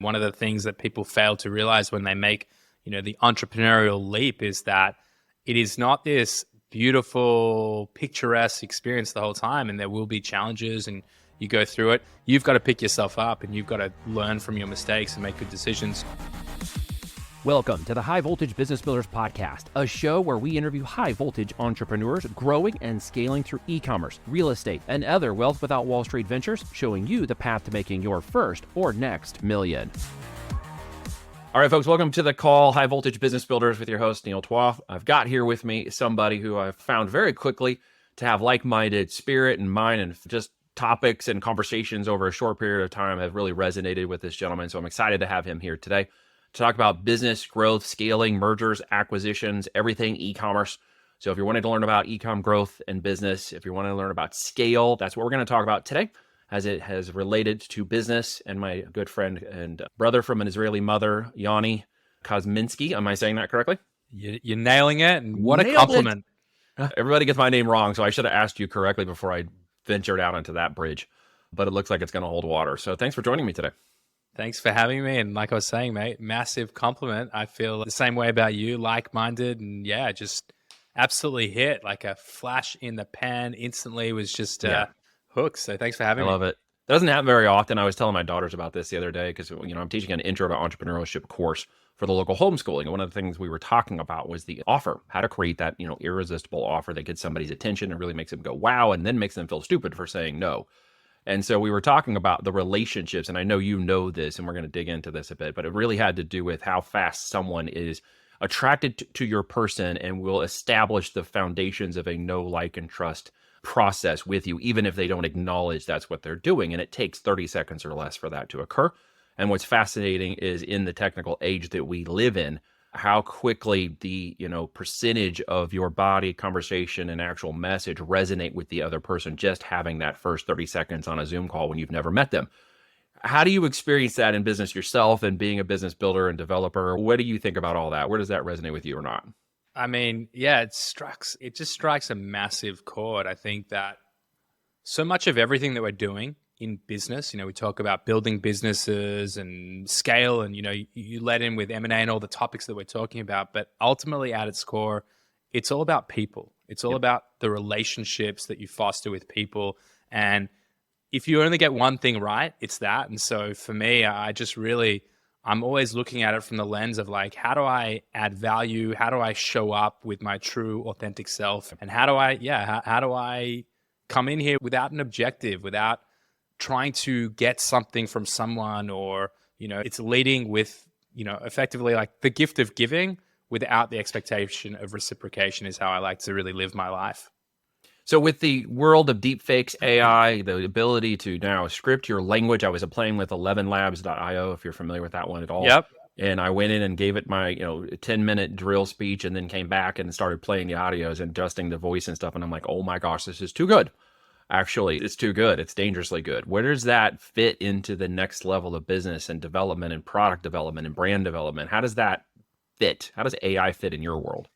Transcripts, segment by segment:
One of the things that people fail to realize when they make, the entrepreneurial leap is that it is not this beautiful, picturesque experience the whole time, and there will be challenges and you go through it. You've got to pick yourself up and you've got to learn from your mistakes and make good decisions. Welcome to the High Voltage Business Builders Podcast, a show where we interview high voltage entrepreneurs growing and scaling through e-commerce, real estate, and other wealth without Wall Street ventures, showing you the path to making your first or next million. All right, folks, welcome to the call, High Voltage Business Builders, with your host, Neil Twoff. I've got here with me somebody who I've found very quickly to have like-minded spirit and mind, and just topics and conversations over a short period of time have really resonated with this gentleman. So I'm excited to have him here today to talk about business growth, scaling, mergers, acquisitions, everything e-commerce. So if you're wanting to learn about e-com growth and business, if you're wanting to learn about scale, that's what we're going to talk about today, as it has related to business. And my good friend and brother from an Israeli mother, Yoni Kozminski. Am I saying that correctly? You're nailing it. And what a compliment. Everybody gets my name wrong, so I should have asked you correctly before I ventured out into that bridge. But it looks like it's going to hold water. So thanks for joining me today. Thanks for having me. And like I was saying, mate, massive compliment. I feel the same way about you, like-minded. And yeah, just absolutely hit like a flash in the pan instantly. Was just hooked. So thanks for having me. I love it. It doesn't happen very often. I was telling my daughters about this the other day because, I'm teaching an intro to entrepreneurship course for the local homeschooling. And one of the things we were talking about was the offer, how to create that, irresistible offer that gets somebody's attention and really makes them go, wow, and then makes them feel stupid for saying no. And so we were talking about the relationships, and I know you know this, and we're going to dig into this a bit, but it really had to do with how fast someone is attracted to your person and will establish the foundations of a know, like, and trust process with you, even if they don't acknowledge that's what they're doing. And it takes 30 seconds or less for that to occur. And what's fascinating is in the technical age that we live in, how quickly the percentage of your body, conversation, and actual message resonate with the other person, just having that first 30 seconds on a Zoom call when you've never met them. How do you experience that in business yourself and being a business builder and developer? What do you think about all that? Where does that resonate with you or not? I mean, yeah, it just strikes a massive chord. I think that so much of everything that we're doing in business, we talk about building businesses and scale, and you let in with M&A and all the topics that we're talking about, but ultimately at its core, it's all about people. It's all about the relationships that you foster with people. And if you only get one thing right, it's that. And so for me, I'm always looking at it from the lens of like, how do I add value? How do I show up with my true authentic self? And how do I come in here without an objective, without trying to get something from someone, or, it's leading with, effectively like the gift of giving without the expectation of reciprocation is how I like to really live my life. So with the world of deepfakes, AI, the ability to now script your language, I was playing with 11labs.io, if you're familiar with that one at all. Yep. And I went in and gave it my 10-minute drill speech, and then came back and started playing the audios and adjusting the voice and stuff. And I'm like, oh my gosh, this is too good. Actually, it's too good. It's dangerously good. Where does that fit into the next level of business and development and product development and brand development? How does that fit? How does AI fit in your world?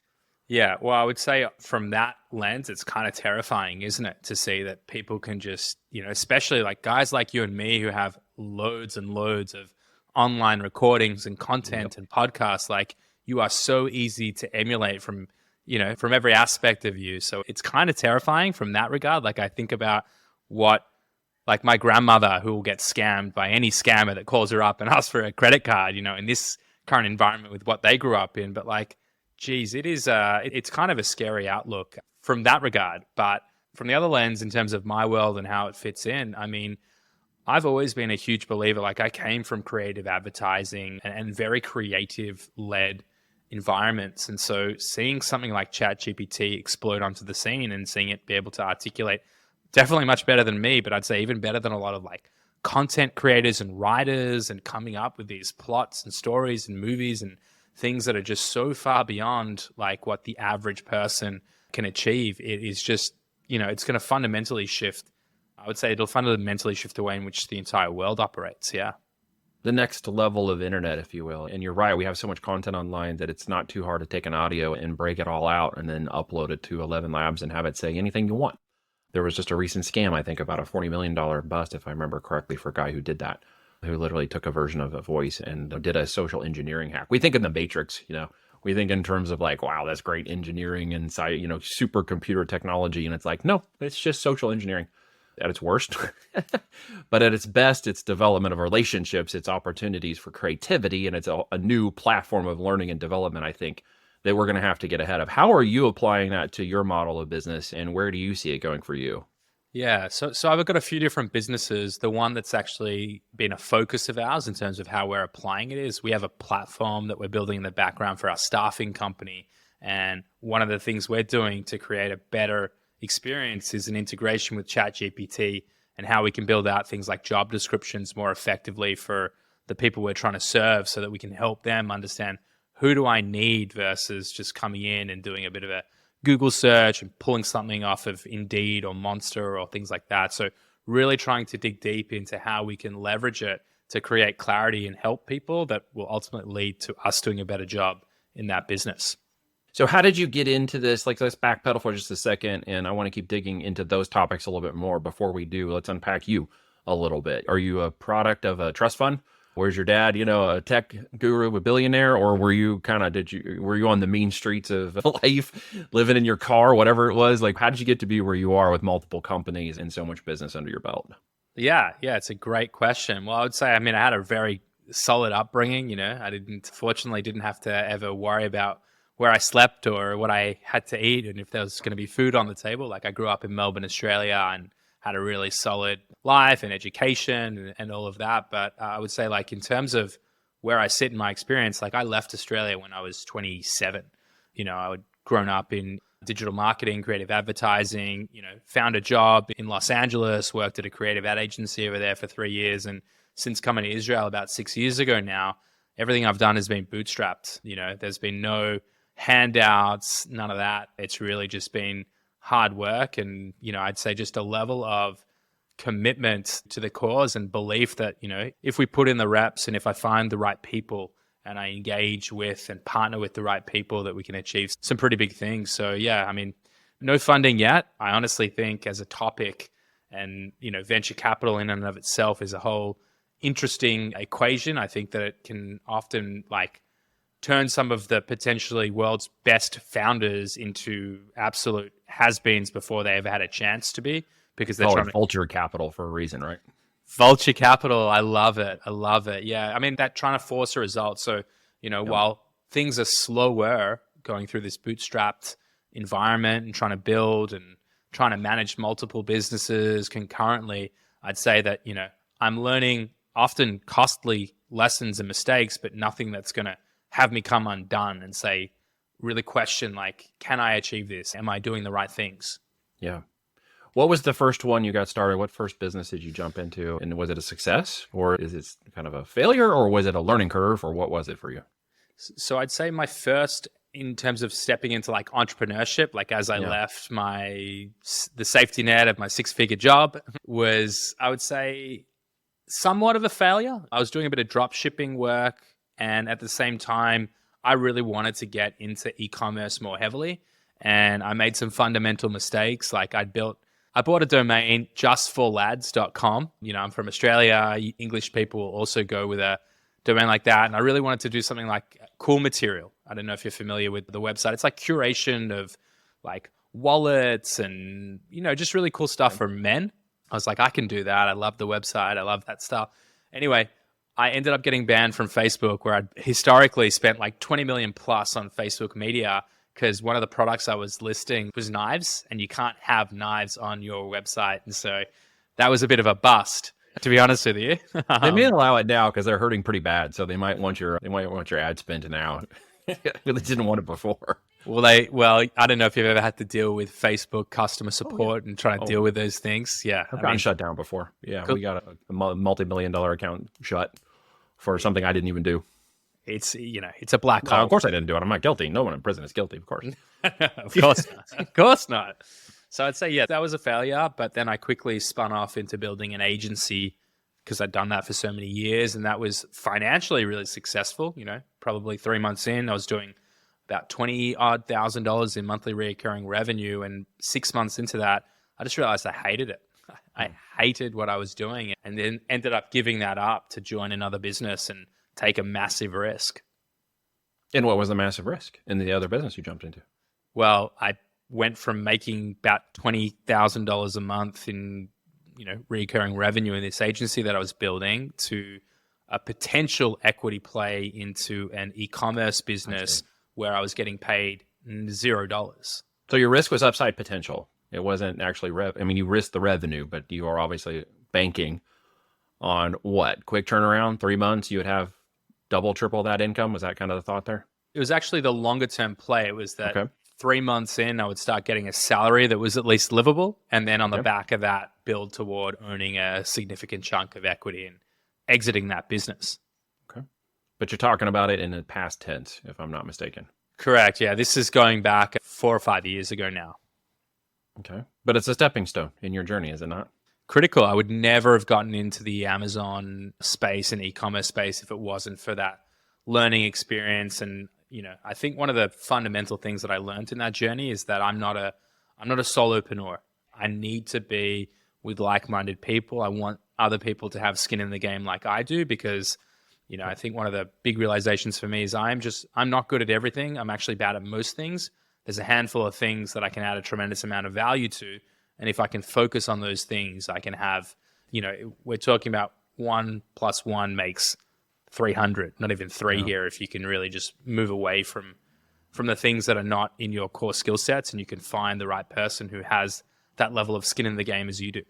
Yeah, well, I would say from that lens, it's kind of terrifying, isn't it? To see that people can just, especially like guys like you and me who have loads and loads of online recordings and content and podcasts, like you are so easy to emulate from every aspect of you. So it's kind of terrifying from that regard. Like I think about like my grandmother who will get scammed by any scammer that calls her up and asks for a credit card, in this current environment with what they grew up in. But like, geez, it's kind of a scary outlook from that regard. But from the other lens, in terms of my world and how it fits in, I mean, I've always been a huge believer. Like I came from creative advertising and very creative led environments. And so seeing something like ChatGPT explode onto the scene and seeing it be able to articulate definitely much better than me, but I'd say even better than a lot of like content creators and writers, and coming up with these plots and stories and movies and things that are just so far beyond like what the average person can achieve. It is just, it's going to fundamentally shift. I would say it'll fundamentally shift the way in which the entire world operates. Yeah. The next level of internet, if you will. And you're right, we have so much content online that it's not too hard to take an audio and break it all out and then upload it to 11 Labs and have it say anything you want. There was just a recent scam, I think, about a $40 million bust, if I remember correctly, for a guy who did that. who literally took a version of a voice and did a social engineering hack. We think in the Matrix, we think in terms of like, wow, that's great engineering and supercomputer technology. And it's like, no, it's just social engineering at its worst. But at its best, it's development of relationships, it's opportunities for creativity, and it's a new platform of learning and development, I think, that we're going to have to get ahead of. How are you applying that to your model of business, and where do you see it going for you? Yeah, so I've got a few different businesses. The one that's actually been a focus of ours in terms of how we're applying it is we have a platform that we're building in the background for our staffing company. And one of the things we're doing to create a better experience is an integration with ChatGPT and how we can build out things like job descriptions more effectively for the people we're trying to serve so that we can help them understand who do I need versus just coming in and doing a bit of a Google search and pulling something off of Indeed or Monster or things like that. So really trying to dig deep into how we can leverage it to create clarity and help people that will ultimately lead to us doing a better job in that business. So how did you get into this? Like, let's backpedal for just a second. And I want to keep digging into those topics a little bit more. Before we do, let's unpack you a little bit. Are you a product of a trust fund? Where's your dad, a tech guru, a billionaire? Or were you were you on the mean streets of life, living in your car, whatever it was? Like, how did you get to be where you are with multiple companies and so much business under your belt? Yeah, it's a great question. Well, I would say, I had a very solid upbringing. I fortunately didn't have to ever worry about where I slept or what I had to eat and if there was going to be food on the table. Like, I grew up in Melbourne, Australia, and had a really solid life and education and all of that. But I would say, like, in terms of where I sit in my experience, like, I left Australia when I was 27. I had grown up in digital marketing, creative advertising, found a job in Los Angeles, worked at a creative ad agency over there for 3 years. And since coming to Israel about 6 years ago now, everything I've done has been bootstrapped. There's been no handouts, none of that. It's really just been hard work and, I'd say just a level of commitment to the cause and belief that, if we put in the reps and if I find the right people and I engage with and partner with the right people, that we can achieve some pretty big things. So yeah, no funding yet. I honestly think as a topic and, venture capital in and of itself is a whole interesting equation. I think that it can often turn some of the potentially world's best founders into absolute has-beens before they ever had a chance to be, because they're trying to vulture capital for a reason, right? Vulture capital. I love it. Yeah. That trying to force a result. So, while things are slower going through this bootstrapped environment and trying to build and trying to manage multiple businesses concurrently, I'd say that, I'm learning often costly lessons and mistakes, but nothing that's going to have me come undone and say, really question, can I achieve this? Am I doing the right things? Yeah. What was the first one you got started? What first business did you jump into? And was it a success, or is it kind of a failure, or was it a learning curve, or what was it for you? So I'd say my first, in terms of stepping into entrepreneurship, as I left the safety net of my 6-figure job, was, I would say, somewhat of a failure. I was doing a bit of drop shipping work. And at the same time, I really wanted to get into e-commerce more heavily. And I made some fundamental mistakes. I bought a domain, justforlads.com. I'm from Australia. English people will also go with a domain like that. And I really wanted to do something like Cool Material. I don't know if you're familiar with the website. It's curation of wallets and, just really cool stuff for men. I was like, I can do that. I love the website. I love that stuff. Anyway, I ended up getting banned from Facebook, where I'd historically spent 20 million plus on Facebook media, because one of the products I was listing was knives, and you can't have knives on your website. And so that was a bit of a bust, to be honest with you. They may allow it now because they're hurting pretty bad. So they might want your ad spend now. They didn't want it before. Well, I don't know if you've ever had to deal with Facebook customer support and trying to deal with those things. Yeah. I've gotten shut down before. Yeah. Cool. We got a multi-million-dollar account shut for something I didn't even do. It's a black hole. Of course I didn't do it. I'm not guilty. No one in prison is guilty, of course. Of course not. Of course not. So I'd say, yeah, that was a failure. But then I quickly spun off into building an agency, because I'd done that for so many years. And that was financially really successful. Probably 3 months in, I was doing about $20,000 in monthly recurring revenue. And 6 months into that, I just realized I hated it. I hated what I was doing, and then ended up giving that up to join another business and take a massive risk. And what was the massive risk in the other business you jumped into? Well, I went from making about $20,000 a month in, recurring revenue in this agency that I was building to a potential equity play into an e-commerce business where I was getting paid $0. So your risk was upside potential. It wasn't actually you risked the revenue, but you are obviously banking on what? Quick turnaround, 3 months, you would have double, triple that income. Was that kind of the thought there? It was actually the longer term play. It was that Okay. 3 months in, I would start getting a salary that was at least livable. And then on the back of that, build toward owning a significant chunk of equity and exiting that business. Okay. But you're talking about it in the past tense, if I'm not mistaken. Correct. Yeah. This is going back 4 or 5 years ago now. Okay. But it's a stepping stone in your journey, is it not? Critical. I would never have gotten into the Amazon space and e-commerce space if it wasn't for that learning experience. And, I think one of the fundamental things that I learned in that journey is that I'm not a solopreneur. I need to be with like-minded people. I want other people to have skin in the game like I do because, I think one of the big realizations for me is I'm not good at everything. I'm actually bad at most things. There's a handful of things that I can add a tremendous amount of value to. And if I can focus on those things, I can have, we're talking about 1 + 1 makes 300, not even 3 here. If you can really just move away from the things that are not in your core skill sets and you can find the right person who has that level of skin in the game as you do.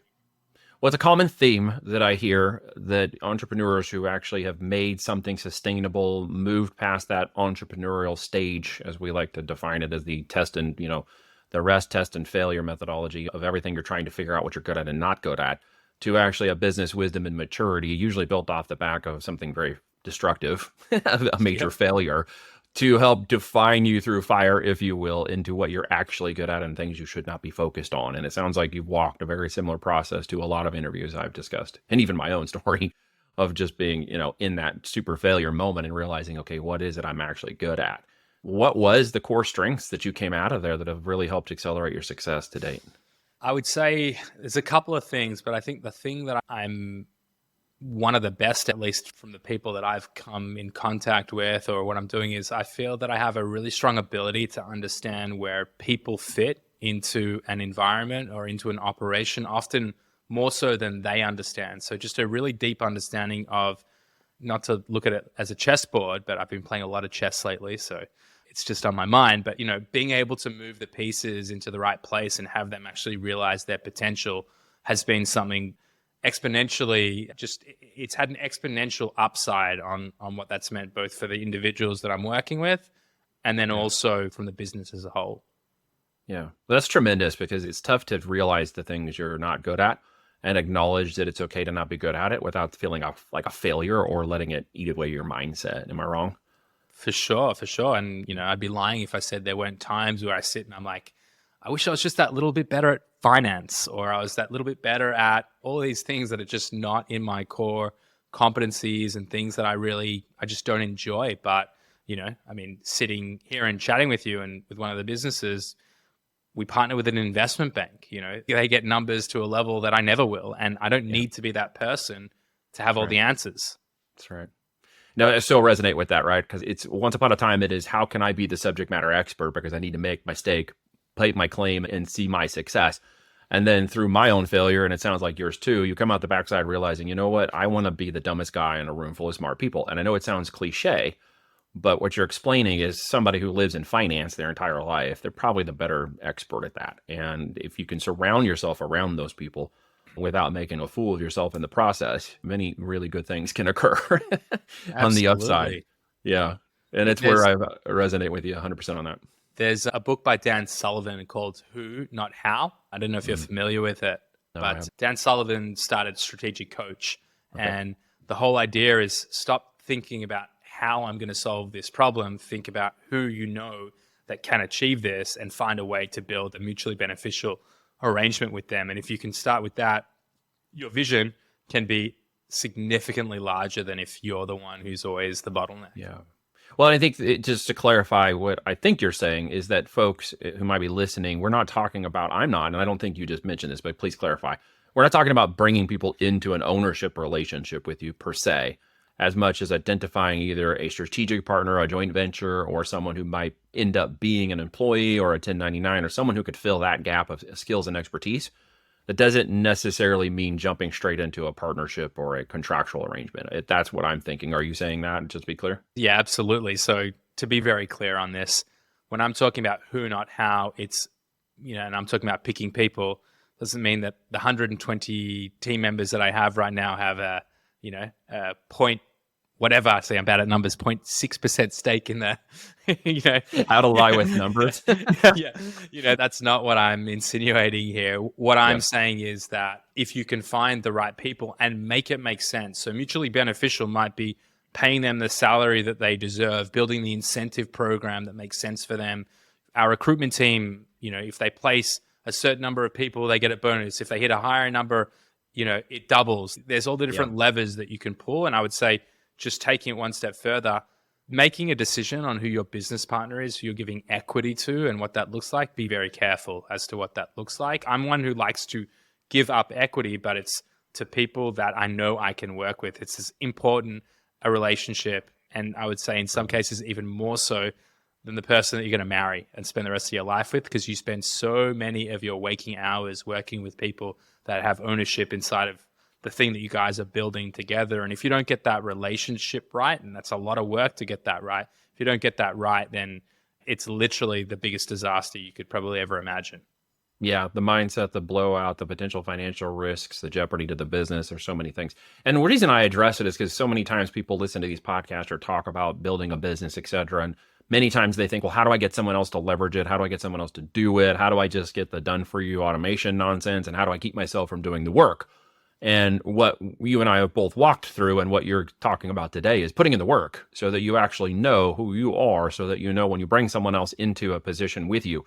Well, it's a common theme that I hear that entrepreneurs who actually have made something sustainable, moved past that entrepreneurial stage, as we like to define it as the test and, the rest, test, and failure methodology of everything you're trying to figure out what you're good at and not good at, to actually a business wisdom and maturity, usually built off the back of something very destructive, a major failure, to help define you through fire, if you will, into what you're actually good at and things you should not be focused on. And it sounds like you've walked a very similar process to a lot of interviews I've discussed, and even my own story of just being, in that super failure moment and realizing, okay, what is it I'm actually good at? What was the core strengths that you came out of there that have really helped accelerate your success to date? I would say there's a couple of things, but I think the thing that I'm one of the best, at least from the people that I've come in contact with or what I'm doing, is I feel that I have a really strong ability to understand where people fit into an environment or into an operation, often more so than they understand. So just a really deep understanding of, not to look at it as a chessboard, but I've been playing a lot of chess lately, so it's just on my mind. But, being able to move the pieces into the right place and have them actually realize their potential has been something exponentially, it's had an exponential upside on what that's meant, both for the individuals that I'm working with and then also from the business as a whole. Yeah, that's tremendous, because it's tough to realize the things you're not good at and acknowledge that it's okay to not be good at it without feeling like a failure or letting it eat away your mindset. Am I wrong? For sure. And, I'd be lying if I said there weren't times where I sit and I'm like, I wish I was just that little bit better at finance, or I was that little bit better at all these things that are just not in my core competencies and things that I just don't enjoy. But, sitting here and chatting with you and with one of the businesses, we partner with an investment bank. They get numbers to a level that I never will. And I don't need to be that person to have all the answers. That's right. No, I still resonate with that, right? Because it's once upon a time, it is, how can I be the subject matter expert? Because I need to make my stake, plate my claim, and see my success. And then through my own failure, and it sounds like yours too, you come out the backside realizing, you know what? I want to be the dumbest guy in a room full of smart people. And I know it sounds cliche, but what you're explaining is somebody who lives in finance their entire life, they're probably the better expert at that. And if you can surround yourself around those people without making a fool of yourself in the process, many really good things can occur on the upside. Yeah. And it's where I resonate with you 100% on that. There's a book by Dan Sullivan called Who, Not How. I don't know if you're familiar with it, but Dan Sullivan started Strategic Coach. Okay. And the whole idea is stop thinking about how I'm going to solve this problem. Think about who that can achieve this and find a way to build a mutually beneficial arrangement with them. And if you can start with that, your vision can be significantly larger than if you're the one who's always the bottleneck. Yeah. Well, I think just to clarify what I think you're saying is that folks who might be listening, we're not talking about, I'm not, and I don't think you just mentioned this, but please clarify. we're not talking about bringing people into an ownership relationship with you per se, as much as identifying either a strategic partner, a joint venture, or someone who might end up being an employee or a 1099, or someone who could fill that gap of skills and expertise. That doesn't necessarily mean jumping straight into a partnership or a contractual arrangement. That's what I'm thinking. Are you saying that, just to be clear? Yeah, absolutely. So to be very clear on this, when I'm talking about who, not how, it's, and I'm talking about picking people, doesn't mean that the 120 team members that I have right now have a point, whatever, I say I'm bad at numbers, 0.6% stake in the, How to lie with numbers. Yeah. That's not what I'm insinuating here. What I'm saying is that if you can find the right people and make it make sense, so mutually beneficial might be paying them the salary that they deserve, building the incentive program that makes sense for them. Our recruitment team, if they place a certain number of people, they get a bonus. If they hit a higher number, it doubles. There's all the different levers that you can pull. And I would say, just taking it one step further, making a decision on who your business partner is, who you're giving equity to, and what that looks like, be very careful as to what that looks like. I'm one who likes to give up equity, but it's to people that I know I can work with. It's as important a relationship, and I would say in some cases even more so than the person that you're going to marry and spend the rest of your life with, because you spend so many of your waking hours working with people that have ownership inside of the thing that you guys are building together. And if you don't get that relationship right, and that's a lot of work to get that right, if you don't get that right, then it's literally the biggest disaster you could probably ever imagine. Yeah, the mindset, the blowout, the potential financial risks, the jeopardy to the business, there's so many things. And the reason I address it is because so many times people listen to these podcasts or talk about building a business, et cetera. And many times they think, well, how do I get someone else to leverage it? How do I get someone else to do it? How do I just get the done for you automation nonsense? And how do I keep myself from doing the work? And what you and I have both walked through and what you're talking about today is putting in the work so that you actually know who you are, so that you know when you bring someone else into a position with you,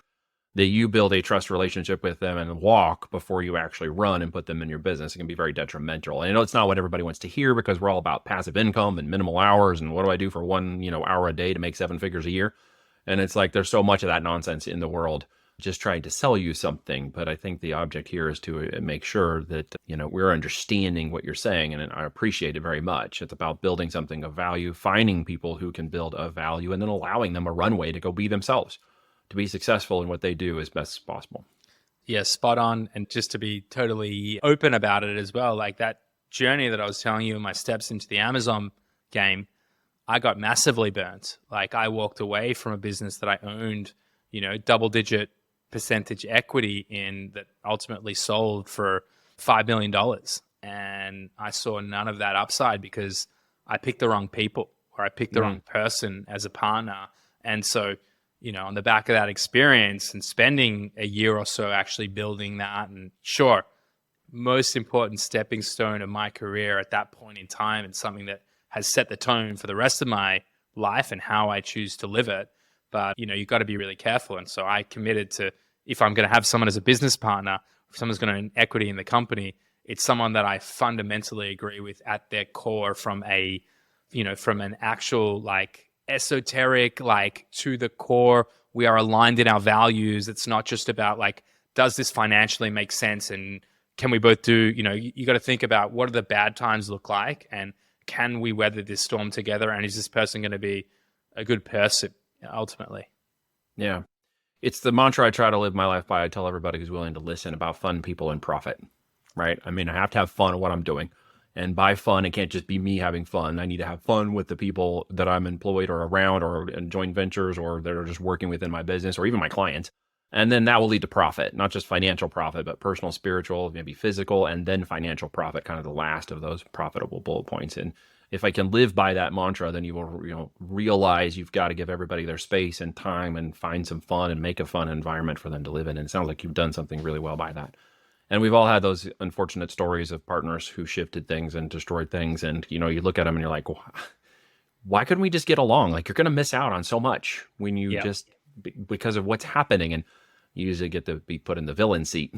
that you build a trust relationship with them and walk before you actually run and put them in your business. It can be very detrimental. And I know it's not what everybody wants to hear, because we're all about passive income and minimal hours. And what do I do for 1 hour a day to make 7 figures a year? And it's like, there's so much of that nonsense in the world just trying to sell you something. But I think the object here is to make sure that, we're understanding what you're saying. And I appreciate it very much. It's about building something of value, finding people who can build a value, and then allowing them a runway to go be themselves, to be successful in what they do as best as possible. Yeah, spot on. And just to be totally open about it as well, like that journey that I was telling you in my steps into the Amazon game, I got massively burnt. Like, I walked away from a business that I owned, double-digit percentage equity in, that ultimately sold for $5 million. And I saw none of that upside because I picked the wrong people, or I picked the wrong person as a partner. And so, on the back of that experience and spending a year or so actually building that, and sure, most important stepping stone of my career at that point in time, and something that has set the tone for the rest of my life and how I choose to live it. But, you've got to be really careful. And so I committed to, if I'm going to have someone as a business partner, if someone's going to own equity in the company, it's someone that I fundamentally agree with at their core, from from an actual, like, esoteric, like, to the core, we are aligned in our values. It's not just about, like, does this financially make sense, and can we both do, you got to think about, what do the bad times look like, and can we weather this storm together, and is this person going to be a good person ultimately? Yeah. It's the mantra I try to live my life by. I tell everybody who's willing to listen about fun, people, and profit, right? I mean, I have to have fun at what I'm doing. And by fun, it can't just be me having fun. I need to have fun with the people that I'm employed or around, or in joint ventures, or that are just working within my business, or even my clients. And then that will lead to profit, not just financial profit, but personal, spiritual, maybe physical, and then financial profit, kind of the last of those profitable bullet points. And if I can live by that mantra, then you will realize you've got to give everybody their space and time, and find some fun and make a fun environment for them to live in. And it sounds like you've done something really well by that. And we've all had those unfortunate stories of partners who shifted things and destroyed things. And, you look at them and you're like, why couldn't we just get along? Like, you're going to miss out on so much when you just, because of what's happening. And you usually get to be put in the villain seat.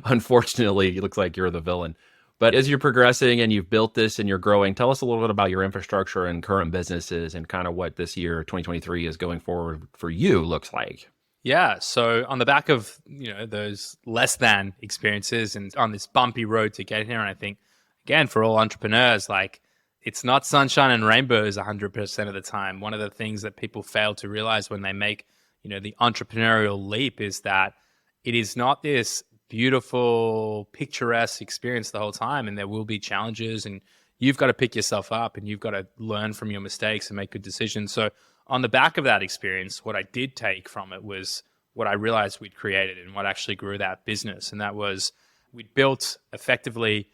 Unfortunately, it looks like you're the villain. But as you're progressing and you've built this and you're growing, tell us a little bit about your infrastructure and current businesses, and kind of what this year, 2023, is going forward for you looks like. Yeah. So on the back of, those less than experiences and on this bumpy road to get here, and I think, again, for all entrepreneurs, like it's not sunshine and rainbows 100% of the time. One of the things that people fail to realize when they make, the entrepreneurial leap is that it is not this beautiful, picturesque experience the whole time. And there will be challenges, and you've got to pick yourself up and you've got to learn from your mistakes and make good decisions. So on the back of that experience, what I did take from it was what I realized we'd created and what actually grew that business. And that was we'd built effectively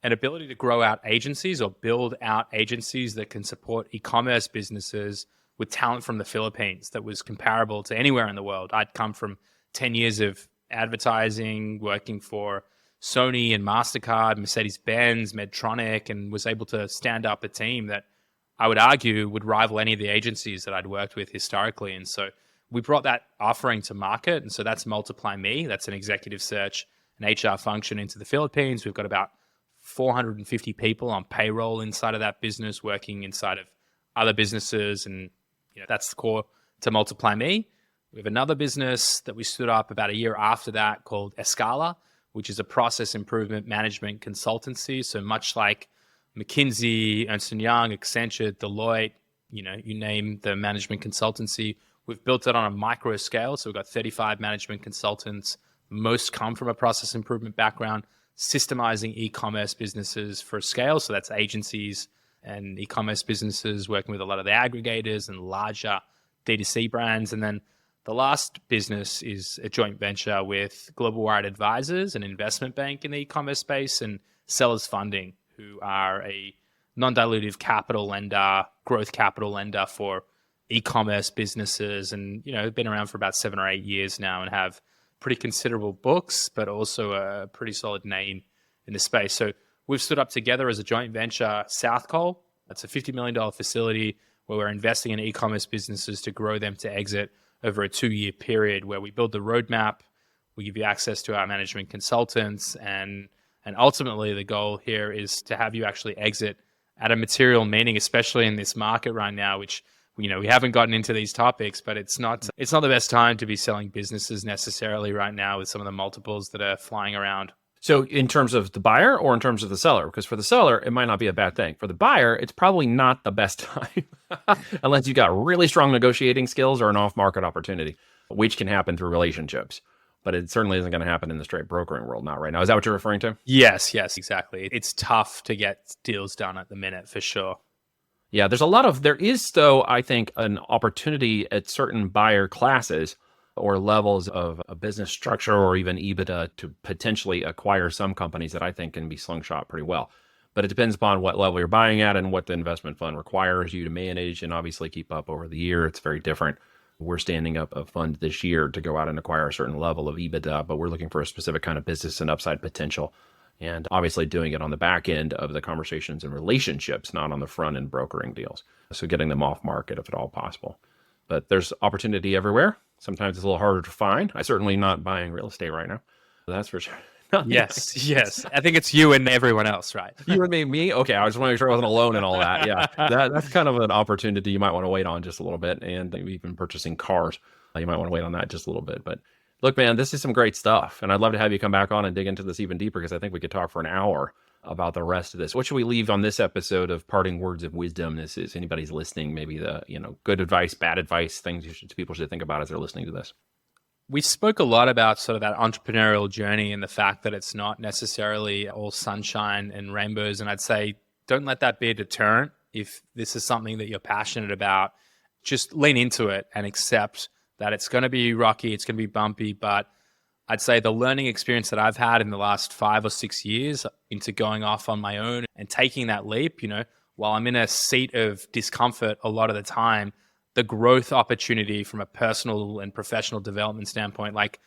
an ability to grow out agencies or build out agencies that can support e-commerce businesses with talent from the Philippines that was comparable to anywhere in the world. I'd come from 10 years of advertising, working for Sony and MasterCard, Mercedes-Benz, Medtronic, and was able to stand up a team that I would argue would rival any of the agencies that I'd worked with historically. And so we brought that offering to market. And so that's Multiply Me. That's an executive search and HR function into the Philippines. We've got about 450 people on payroll inside of that business, working inside of other businesses. And that's the core to Multiply Me. We have another business that we stood up about a year after that called Escala, which is a process improvement management consultancy. So much like McKinsey, Ernst & Young, Accenture, Deloitte, you name the management consultancy. We've built it on a micro scale. So we've got 35 management consultants. Most come from a process improvement background, systemizing e-commerce businesses for scale. So that's agencies and e-commerce businesses working with a lot of the aggregators and larger D2C brands. And then the last business is a joint venture with Global Wired Advisors, an investment bank in the e-commerce space, and Sellers Funding, who are a non-dilutive capital lender, growth capital lender for e-commerce businesses, and been around for about 7 or 8 years now and have pretty considerable books, but also a pretty solid name in the space. So we've stood up together as a joint venture, Southcol. That's a $50 million facility where we're investing in e-commerce businesses to grow them to exit over a 2-year period, where we build the roadmap, we give you access to our management consultants, and ultimately the goal here is to have you actually exit at a material meaning, especially in this market right now, which we haven't gotten into these topics, but it's not the best time to be selling businesses necessarily right now with some of the multiples that are flying around. So in terms of the buyer or in terms of the seller? Because for the seller, it might not be a bad thing. For the buyer, it's probably not the best time unless you got really strong negotiating skills or an off-market opportunity, which can happen through relationships. But it certainly isn't going to happen in the straight brokering world now, right now. Is that what you're referring to? Yes, exactly. It's tough to get deals done at the minute, for sure. Yeah, there is, though, I think, an opportunity at certain buyer classes or levels of a business structure or even EBITDA to potentially acquire some companies that I think can be slingshot pretty well. But it depends upon what level you're buying at and what the investment fund requires you to manage and obviously keep up over the year. It's very different. We're standing up a fund this year to go out and acquire a certain level of EBITDA, but we're looking for a specific kind of business and upside potential. And obviously doing it on the back end of the conversations and relationships, not on the front end brokering deals. So getting them off market if at all possible. But there's opportunity everywhere. Sometimes it's a little harder to find. I'm certainly not buying real estate right now. That's for sure. Yes. I think it's you and everyone else, right? You and me? Okay, I just want to make sure I wasn't alone in all that. Yeah, that's kind of an opportunity you might want to wait on just a little bit. And maybe even purchasing cars, you might want to wait on that just a little bit. But look, man, this is some great stuff. And I'd love to have you come back on and dig into this even deeper, because I think we could talk for an hour about the rest of this. What should we leave on this episode of parting words of wisdom? This is anybody's listening, maybe the, good advice, bad advice, things people should think about as they're listening to this. We spoke a lot about sort of that entrepreneurial journey and the fact that it's not necessarily all sunshine and rainbows. And I'd say, don't let that be a deterrent. If this is something that you're passionate about, just lean into it and accept that it's going to be rocky, it's going to be bumpy, but I'd say the learning experience that I've had in the last 5 or 6 years into going off on my own and taking that leap, while I'm in a seat of discomfort a lot of the time, the growth opportunity from a personal and professional development standpoint, like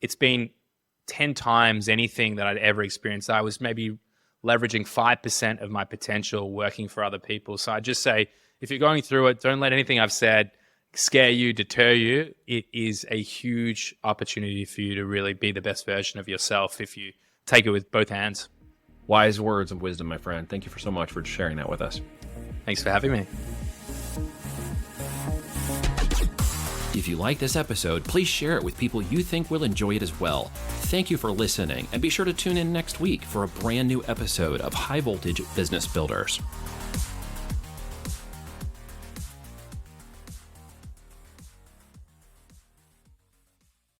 it's been 10 times anything that I'd ever experienced. I was maybe leveraging 5% of my potential working for other people. So I just say, if you're going through it, don't let anything I've said scare you, deter you. It is a huge opportunity for you to really be the best version of yourself if you take it with both hands. Wise words of wisdom, my friend. Thank you so much for sharing that with us. Thanks for having me. If If you like this episode, please share it with people you think will enjoy it as well. Thank you for listening, and be sure to tune in next week for a brand new episode of High Voltage Business Builders.